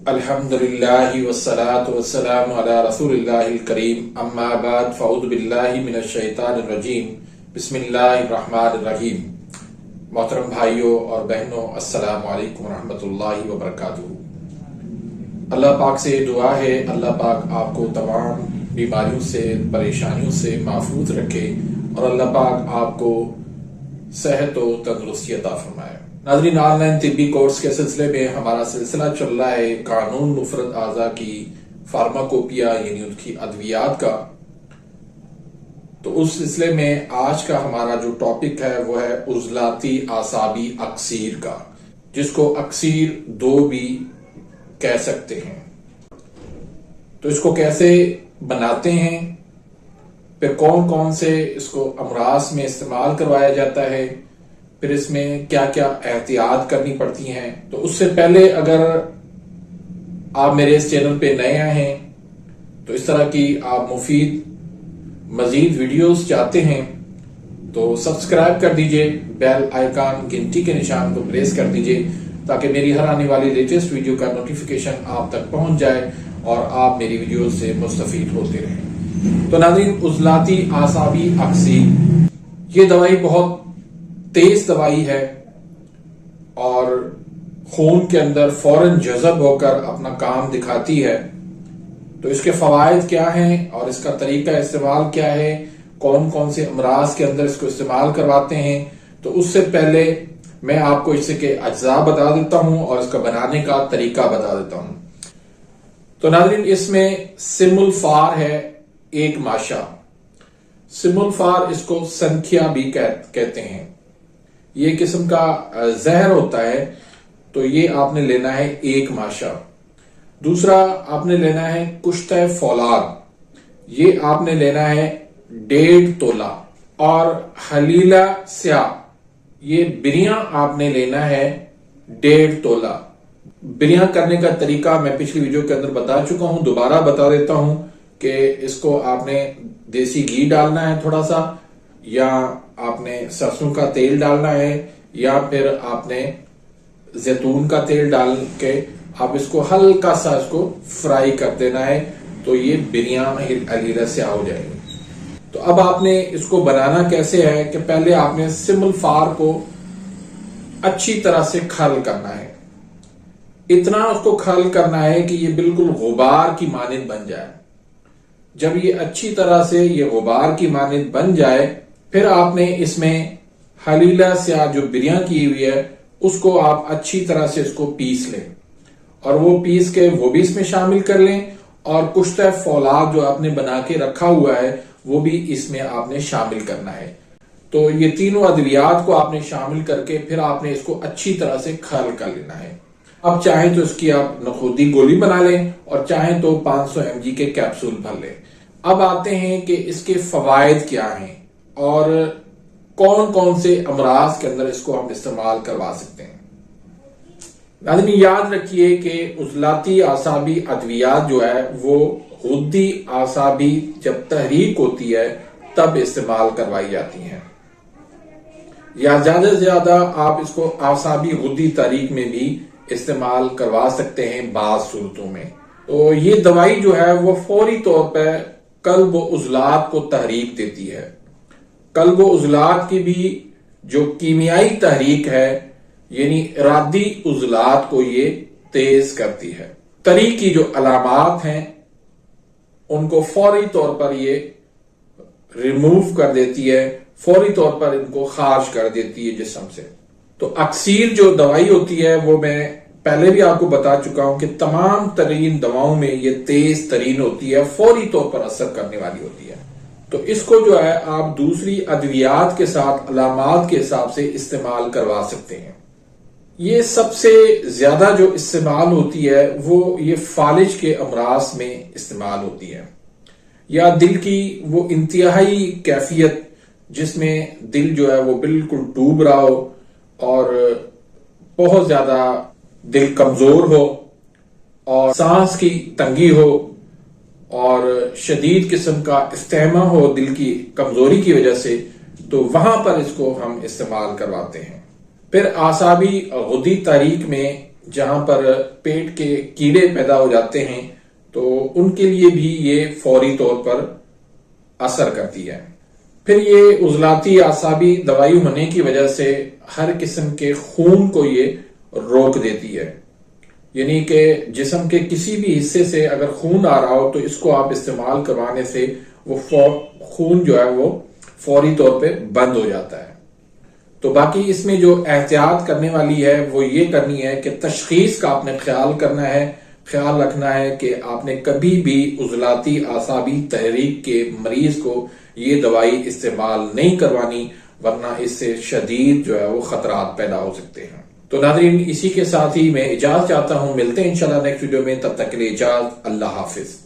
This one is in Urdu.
الحمدللہ والصلاة والسلام علی رسول اللہ الکریم اما بعد فاعوذ باللہ من الشیطان الرجیم بسم اللہ الرحمن الرحیم۔ محترم بھائیوں اور بہنوں، السلام علیکم ورحمۃ اللہ وبرکاتہ۔ اللہ پاک سے دعا ہے اللہ پاک آپ کو تمام بیماریوں سے پریشانیوں سے محفوظ رکھے اور اللہ پاک آپ کو صحت و تندرستی عطا فرمائے۔ ناظرین، آن لائن طبی کورس کے سلسلے میں ہمارا سلسلہ چل رہا ہے قانون مفرد اعضاء کی فارماکوپیا، یعنی ان کی ادویات کا۔ تو اس سلسلے میں آج کا ہمارا جو ٹاپک ہے وہ ہے عضلاتی اعصابی اکسیر کا، جس کو اکسیر 2 بھی کہہ سکتے ہیں۔ تو اس کو کیسے بناتے ہیں، پھر کون کون سے اس کو امراض میں استعمال کروایا جاتا ہے، پھر اس میں کیا کیا احتیاط کرنی پڑتی ہیں۔ تو اس سے پہلے اگر آپ میرے اس چینل پہ نئے آئے ہیں تو اس طرح کی آپ مفید مزید ویڈیوز چاہتے ہیں تو سبسکرائب کر دیجئے، بیل آئیکن گھنٹی کے نشان کو پریس کر دیجئے تاکہ میری ہر آنے والی لیٹسٹ ویڈیو کا نوٹیفیکیشن آپ تک پہنچ جائے اور آپ میری ویڈیوز سے مستفید ہوتے رہیں۔ تو ناظرین، عضلاتی اعصابی اکسیر یہ دوائی بہت تیز دوائی ہے اور خون کے اندر فوراً جذب ہو کر اپنا کام دکھاتی ہے۔ تو اس کے فوائد کیا ہیں اور اس کا طریقہ استعمال کیا ہے، کون کون سے امراض کے اندر اس کو استعمال کرواتے ہیں، تو اس سے پہلے میں آپ کو اس کے اجزاء بتا دیتا ہوں اور اس کا بنانے کا طریقہ بتا دیتا ہوں۔ تو ناظرین، اس میں سمولفار ہے 1 ماشا۔ سمولفار اس کو سنکھیا بھی کہتے ہیں۔ یہ قسم کا زہر ہوتا ہے، تو یہ آپ نے لینا ہے 1 ماشا۔ دوسرا آپ نے لینا ہے کشتہ فولاد، یہ آپ نے لینا ہے 1.5 تولہ۔ اور حلیلہ سیاہ، یہ بریاں آپ نے لینا ہے 1.5 تولہ۔ بریاں کرنے کا طریقہ میں پچھلی ویڈیو کے اندر بتا چکا ہوں، دوبارہ بتا دیتا ہوں کہ اس کو آپ نے دیسی گھی ڈالنا ہے تھوڑا سا، یا آپ نے سرسوں کا تیل ڈالنا ہے، یا پھر آپ نے زیتون کا تیل ڈال کے آپ اس کو ہلکا سا اس کو فرائی کر دینا ہے، تو یہ بریاں حلیلہ سیاہ ہو جائے گی۔ تو اب آپ نے اس کو بنانا کیسے ہے کہ پہلے آپ نے سمولفار کو اچھی طرح سے کھل کرنا ہے۔ اتنا اس کو کھل کرنا ہے کہ یہ بالکل غبار کی مانند بن جائے۔ جب یہ اچھی طرح سے یہ غبار کی مانند بن جائے، پھر آپ نے اس میں حلیلہ سیاہ جو بریاں کی ہوئی ہے اس کو آپ اچھی طرح سے اس کو پیس لیں، اور وہ پیس کے وہ بھی اس میں شامل کر لیں، اور کشتہ فولاد جو آپ نے بنا کے رکھا ہوا ہے وہ بھی اس میں آپ نے شامل کرنا ہے۔ تو یہ تینوں ادویات کو آپ نے شامل کر کے پھر آپ نے اس کو اچھی طرح سے کھل کر لینا ہے۔ اب چاہیں تو اس کی آپ نخودی گولی بنا لیں اور چاہیں تو 500 mg کے کیپسول بھر لیں۔ اب آتے ہیں کہ اس کے فوائد کیا ہیں اور کون کون سے امراض کے اندر اس کو ہم استعمال کروا سکتے ہیں۔ آدمی یاد رکھیے کہ عضلاتی اعصابی ادویات جو ہے وہ غدی اعصابی جب تحریک ہوتی ہے تب استعمال کروائی جاتی ہیں، یا زیادہ سے زیادہ آپ اس کو اعصابی غدی تحریک میں بھی استعمال کروا سکتے ہیں بعض صورتوں میں۔ تو یہ دوائی جو ہے وہ فوری طور پہ قلب و عضلات کو تحریک دیتی ہے۔ قلب و عضلات کی بھی جو کیمیائی تحریک ہے، یعنی ارادی عضلات کو یہ تیز کرتی ہے۔ طری کی جو علامات ہیں ان کو فوری طور پر یہ ریموو کر دیتی ہے، فوری طور پر ان کو خارج کر دیتی ہے جسم سے۔ تو اکسیر جو دوائی ہوتی ہے وہ میں پہلے بھی آپ کو بتا چکا ہوں کہ تمام ترین دواؤں میں یہ تیز ترین ہوتی ہے، فوری طور پر اثر کرنے والی ہوتی ہے۔ تو اس کو جو ہے آپ دوسری ادویات کے ساتھ علامات کے حساب سے استعمال کروا سکتے ہیں۔ یہ سب سے زیادہ جو استعمال ہوتی ہے وہ یہ فالج کے امراض میں استعمال ہوتی ہے، یا دل کی وہ انتہائی کیفیت جس میں دل جو ہے وہ بالکل ڈوب رہا ہو اور بہت زیادہ دل کمزور ہو اور سانس کی تنگی ہو اور شدید قسم کا استحمہ ہو دل کی کمزوری کی وجہ سے، تو وہاں پر اس کو ہم استعمال کرواتے ہیں۔ پھر اعصابی غدی تحریک میں جہاں پر پیٹ کے کیڑے پیدا ہو جاتے ہیں تو ان کے لیے بھی یہ فوری طور پر اثر کرتی ہے۔ پھر یہ عضلاتی اعصابی دوائی ہونے کی وجہ سے ہر قسم کے خون کو یہ روک دیتی ہے، یعنی کہ جسم کے کسی بھی حصے سے اگر خون آ رہا ہو تو اس کو آپ استعمال کروانے سے وہ خون جو ہے وہ فوری طور پہ بند ہو جاتا ہے۔ تو باقی اس میں جو احتیاط کرنے والی ہے وہ یہ کرنی ہے کہ تشخیص کا آپ نے خیال کرنا ہے، خیال رکھنا ہے کہ آپ نے کبھی بھی عضلاتی اعصابی تحریک کے مریض کو یہ دوائی استعمال نہیں کروانی، ورنہ اس سے شدید جو ہے وہ خطرات پیدا ہو سکتے ہیں۔ تو ناظرین، اسی کے ساتھ ہی میں اجازت چاہتا ہوں، ملتے ہیں انشاءاللہ نیکسٹ ویڈیو میں، تب تک کے لیے اجازت، اللہ حافظ۔